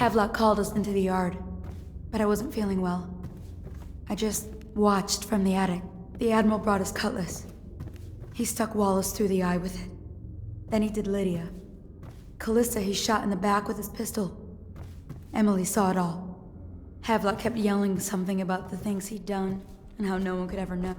Havelock called us into the yard, but I wasn't feeling well. I just watched from the attic. The Admiral brought his cutlass. He stuck Wallace through the eye with it. Then he did Lydia. Callista he shot in the back with his pistol. Emily saw it all. Havelock kept yelling something about the things he'd done, and how no one could ever know.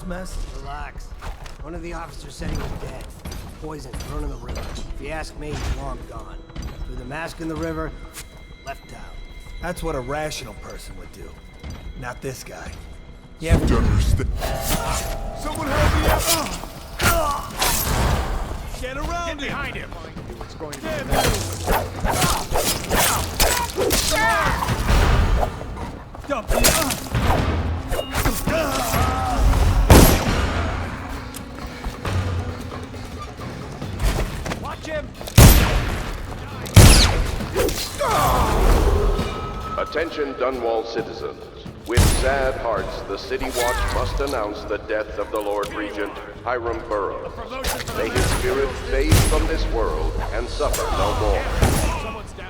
Mess? Relax. One of the officers said he was dead. Poisoned, thrown in the river. If you ask me, he's long gone. Threw the mask in the river, left out. That's what a rational person would do. Not this guy. You have to understand. Someone help me out! Get around him! Get behind him! What's going on? Dump! Attention Dunwall citizens. With sad hearts, the City Watch must announce the death of the Lord Regent, Hiram Burroughs. May his spirit fade from this world and suffer no more. Someone's down.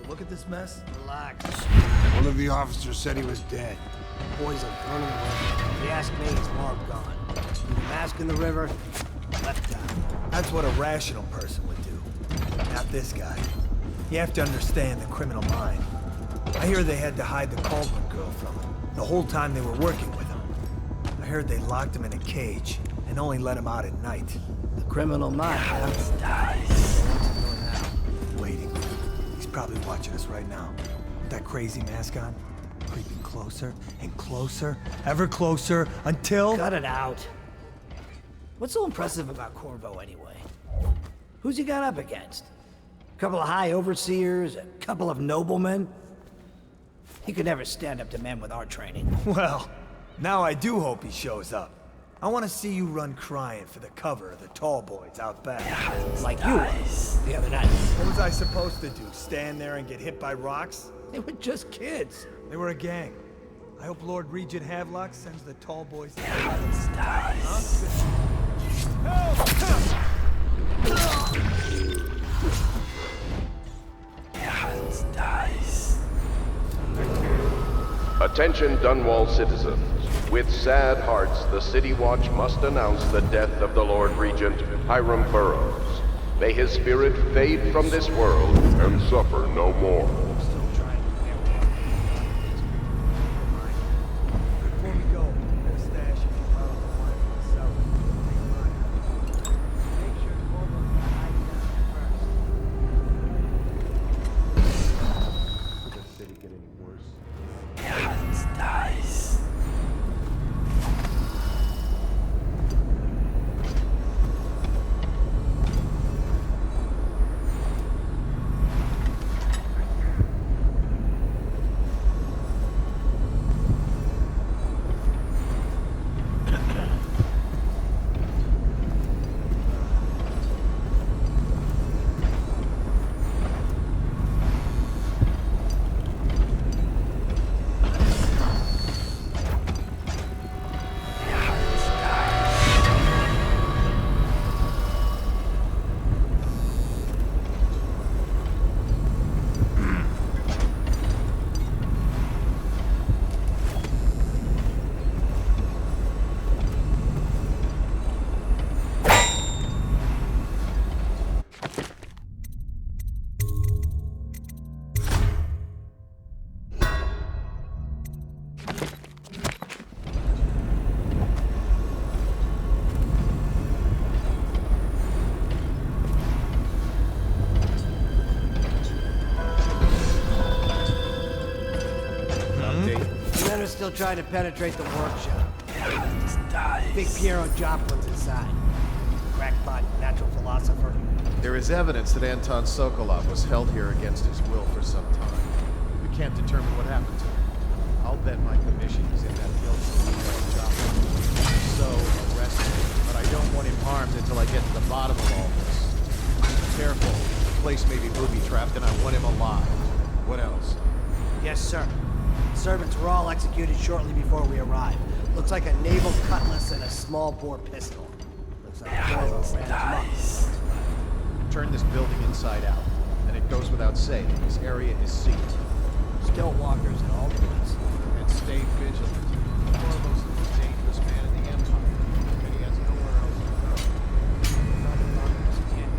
Look at this mess. Relax. One of the officers said he was dead. Poisoned, thrown in the river. If you ask me, he's long gone. Threw the mask in the river, left out. That's what a rational person would do. Not this guy. You have to understand the criminal mind. I hear they had to hide the Caldwell girl from him, the whole time they were working with him. I heard they locked him in a cage, and only let him out at night. The criminal mind. Waiting. He's probably watching us right now. With that crazy mask on. Creeping closer and closer, ever closer, until... Cut it out. What's so impressive about Corvo, anyway? Who's he got up against? A couple of high overseers, a couple of noblemen? He could never stand up to men with our training. Well, now I do hope he shows up. I want to see you run crying for the cover of the tall boys out back. Like you were the other night. What was I supposed to do? Stand there and get hit by rocks? They were just kids. They were a gang. I hope Lord Regent Havelock sends the tall boys to Attention Dunwall citizens. With sad hearts, the City Watch must announce the death of the Lord Regent, Hiram Burroughs. May his spirit fade from this world and suffer no more. Before we go, get a stash of your bottle of wine from the cellar. Make sure Corvo's not hiding down first. Could the city get any worse? still trying to penetrate the workshop. Big Piero Joplin's inside. Crackpot, natural philosopher. There is evidence that Anton Sokolov was held here against his will for some time. We can't determine what happened to him. I'll bet my commission is in that building with Piero Joplin. So, arrest him. But I don't want him harmed until I get to the bottom of all this. Careful. The place may be booby-trapped and I want him alive. What else? Yes, sir. Servants were all executed shortly before we arrived. Looks like a naval cutlass and a small bore pistol. Looks like Piero ran amok. Turn this building inside out. And it goes without saying, this area is sealed. Still walkers at all points. And stay vigilant. Corvo's the most dangerous man in the Empire, and he has nowhere else to go. Not the progress yet.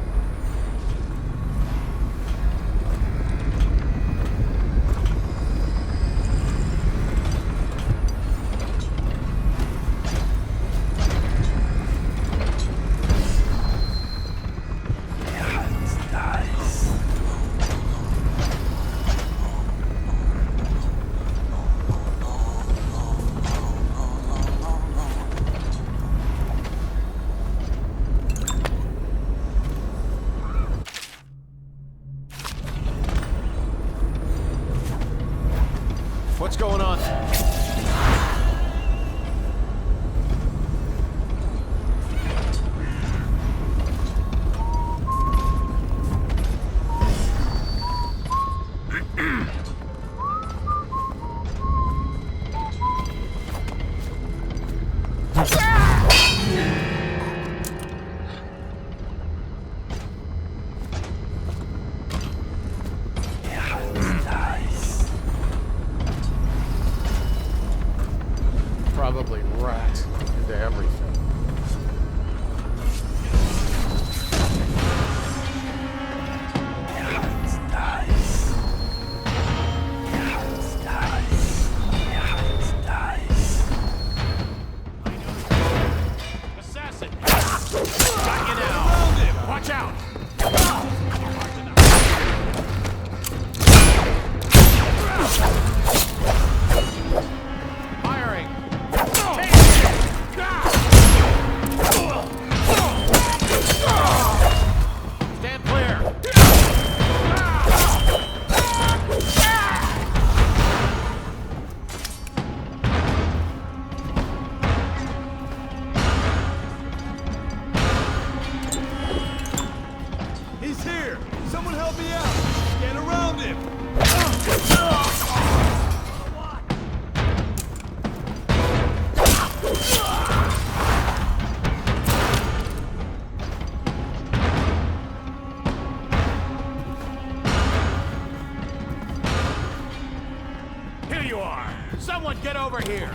What's going on? Probably rat into everything. Assassin! Got you now! Watch out! Firing! Stand clear! He's here! Someone help me out! Get around him! Here you are! Someone get over here!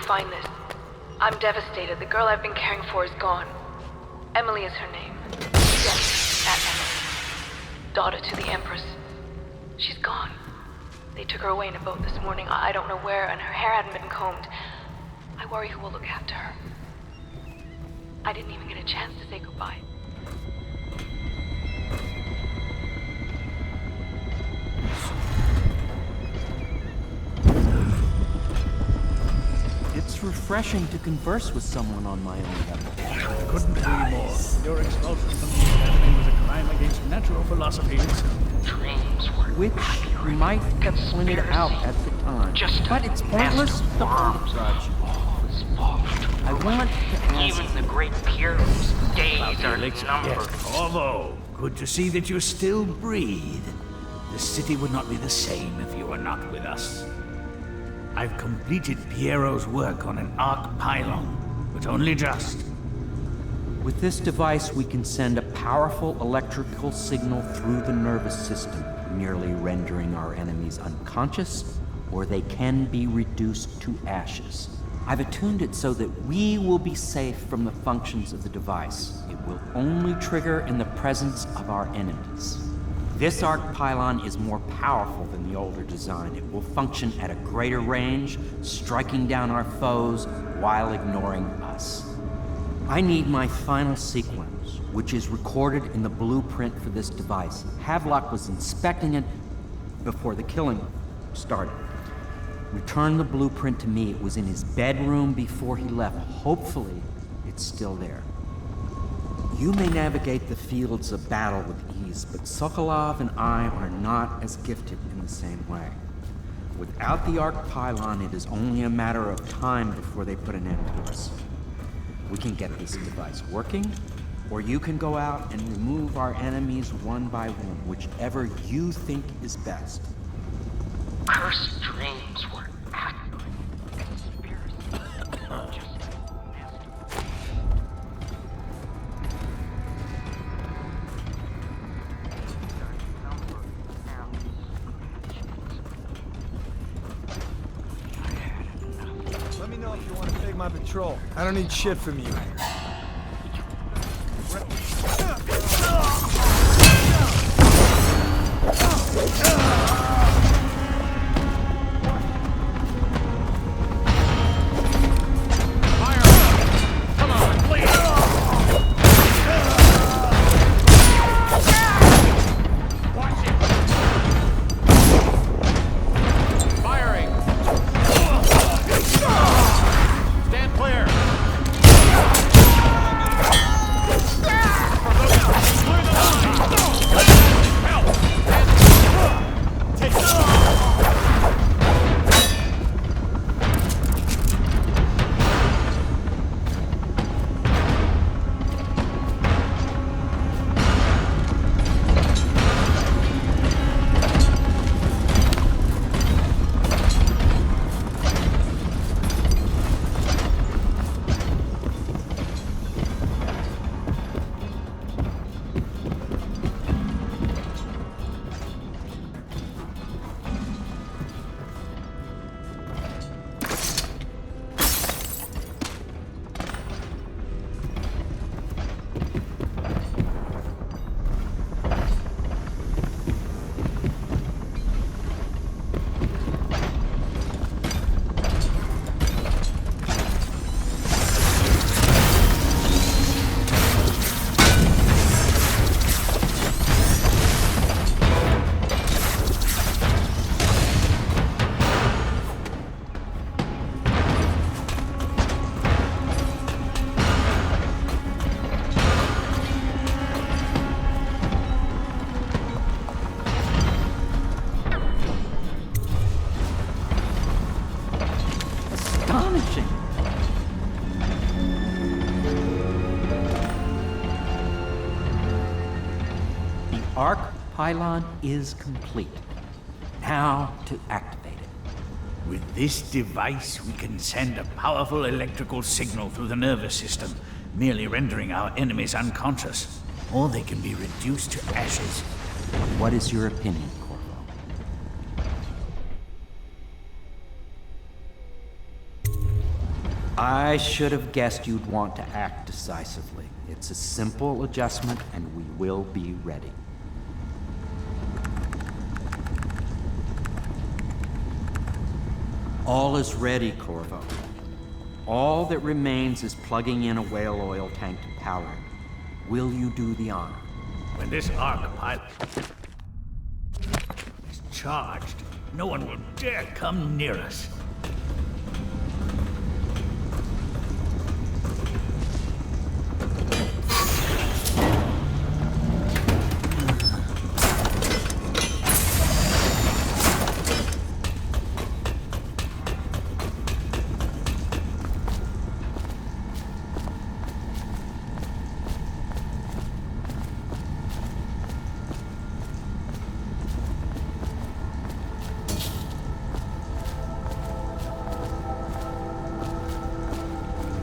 find this. I'm devastated. The girl I've been caring for is gone. Emily is her name. Yes, that Emily. Daughter to the Empress. She's gone. They took her away in a boat this morning. I don't know where, and her hair hadn't been combed. I worry who will look after her. I didn't even get a chance to say goodbye. It's refreshing to converse with someone on my own level. Couldn't agree more. Your expulsion from the Academy was a crime against natural philosophies. Which might have pointed out at the time. But it's pointless to hold a grudge. I want to ask... Even the great heroes' days are numbered. Corvo, good to see that you still breathe. The city would not be the same if you were not with us. I've completed Piero's work on an arc pylon, but only just. With this device, we can send a powerful electrical signal through the nervous system, merely rendering our enemies unconscious, or they can be reduced to ashes. I've attuned it so that we will be safe from the functions of the device. It will only trigger in the presence of our enemies. This arc pylon is more powerful than the older design. It will function at a greater range, striking down our foes while ignoring us. I need my final sequence, which is recorded in the blueprint for this device. Havelock was inspecting it before the killing started. Return the blueprint to me. It was in his bedroom before he left. Hopefully, it's still there. You may navigate the fields of battle with ease, but Sokolov and I are not as gifted in the same way. Without the arc pylon, it is only a matter of time before they put an end to us. We can get this device working, or you can go out and remove our enemies one by one, whichever you think is best. Cursed dreams were accurate. Conspiracy just Let me know if you want to take my patrol. I don't need shit from you. Arc pylon is complete. Now to activate it. With this device, we can send a powerful electrical signal through the nervous system, merely rendering our enemies unconscious. Or they can be reduced to ashes. What is your opinion, Corvo? I should have guessed you'd want to act decisively. It's a simple adjustment, and we will be ready. All is ready, Corvo. All that remains is plugging in a whale oil tank to power it. Will you do the honor? When this arc pilot is charged, no one will dare come near us.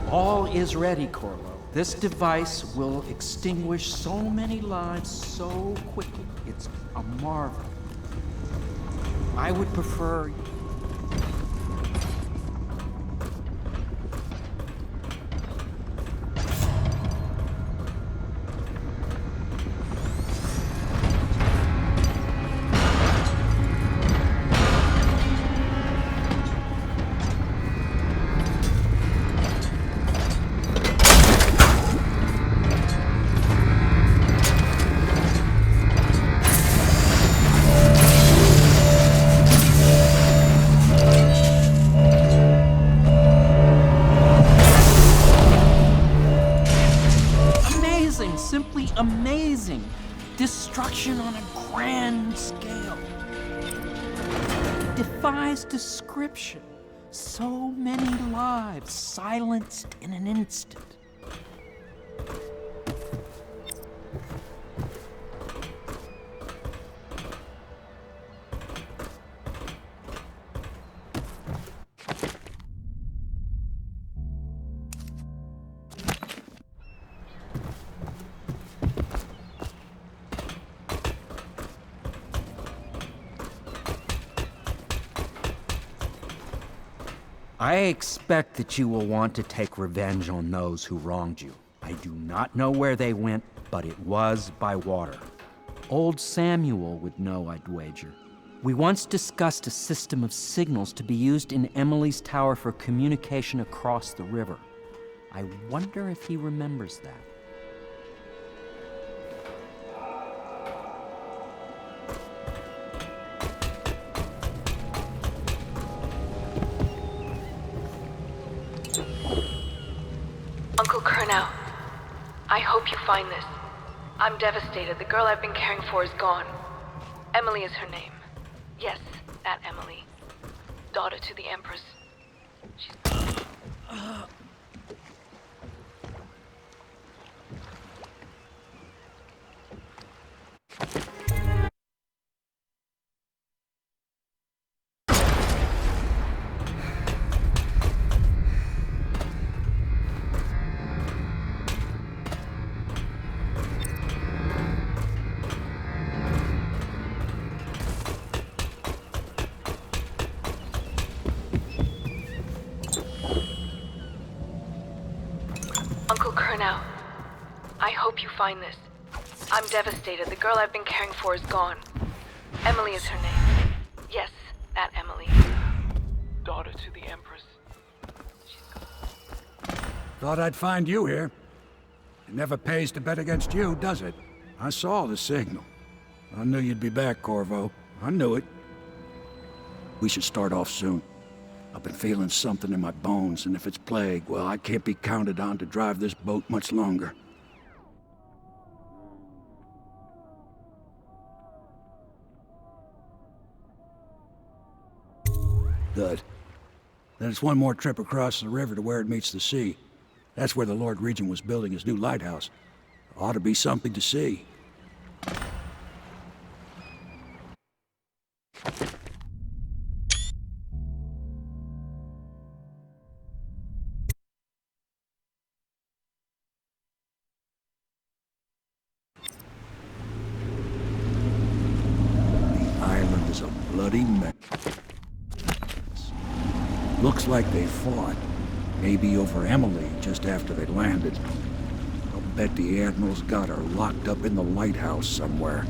All is ready, Corvo. This device will extinguish so many lives so quickly. It's a marvel. I would prefer... Simply amazing. Destruction on a grand scale. Defies description. So many lives silenced in an instant. I expect that you will want to take revenge on those who wronged you. I do not know where they went, but it was by water. Old Samuel would know, I'd wager. We once discussed a system of signals to be used in Emily's tower for communication across the river. I wonder if he remembers that. Uncle Kurnow, I hope you find this. I'm devastated. The girl I've been caring for is gone. Emily is her name. Yes, that Emily. Daughter to the Empress. She's gone. Uncle Kurnow, I hope you find this. I'm devastated. The girl I've been caring for is gone. Emily is her name. Yes, that Emily. Daughter to the Empress. She's gone. Thought I'd find you here. It never pays to bet against you, does it? I saw the signal. I knew you'd be back, Corvo. I knew it. We should start off soon. I've been feeling something in my bones, and if it's plague, well, I can't be counted on to drive this boat much longer. Good. Then it's one more trip across the river to where it meets the sea. That's where the Lord Regent was building his new lighthouse. Ought to be something to see. Bloody mess. Looks like they fought. Maybe over Emily just after they landed. I'll bet the Admiral's got her locked up in the lighthouse somewhere.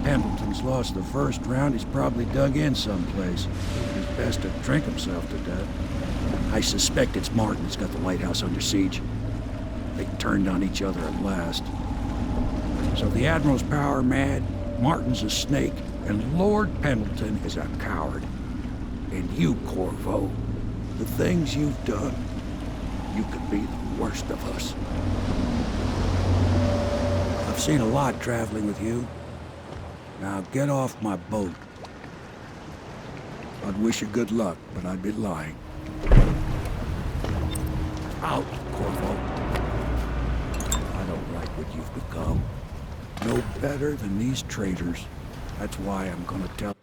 Pendleton's lost the first round, he's probably dug in someplace. It's best to drink himself to death. I suspect it's Martin who's got the lighthouse under siege. They turned on each other at last. So the Admiral's power mad, Martin's a snake, and Lord Pendleton is a coward. And you, Corvo, the things you've done, you could be the worst of us. I've seen a lot traveling with you. Now get off my boat. I'd wish you good luck, but I'd be lying. Out, Corvo. I don't like what you've become. No better than these traitors. That's why I'm gonna tell...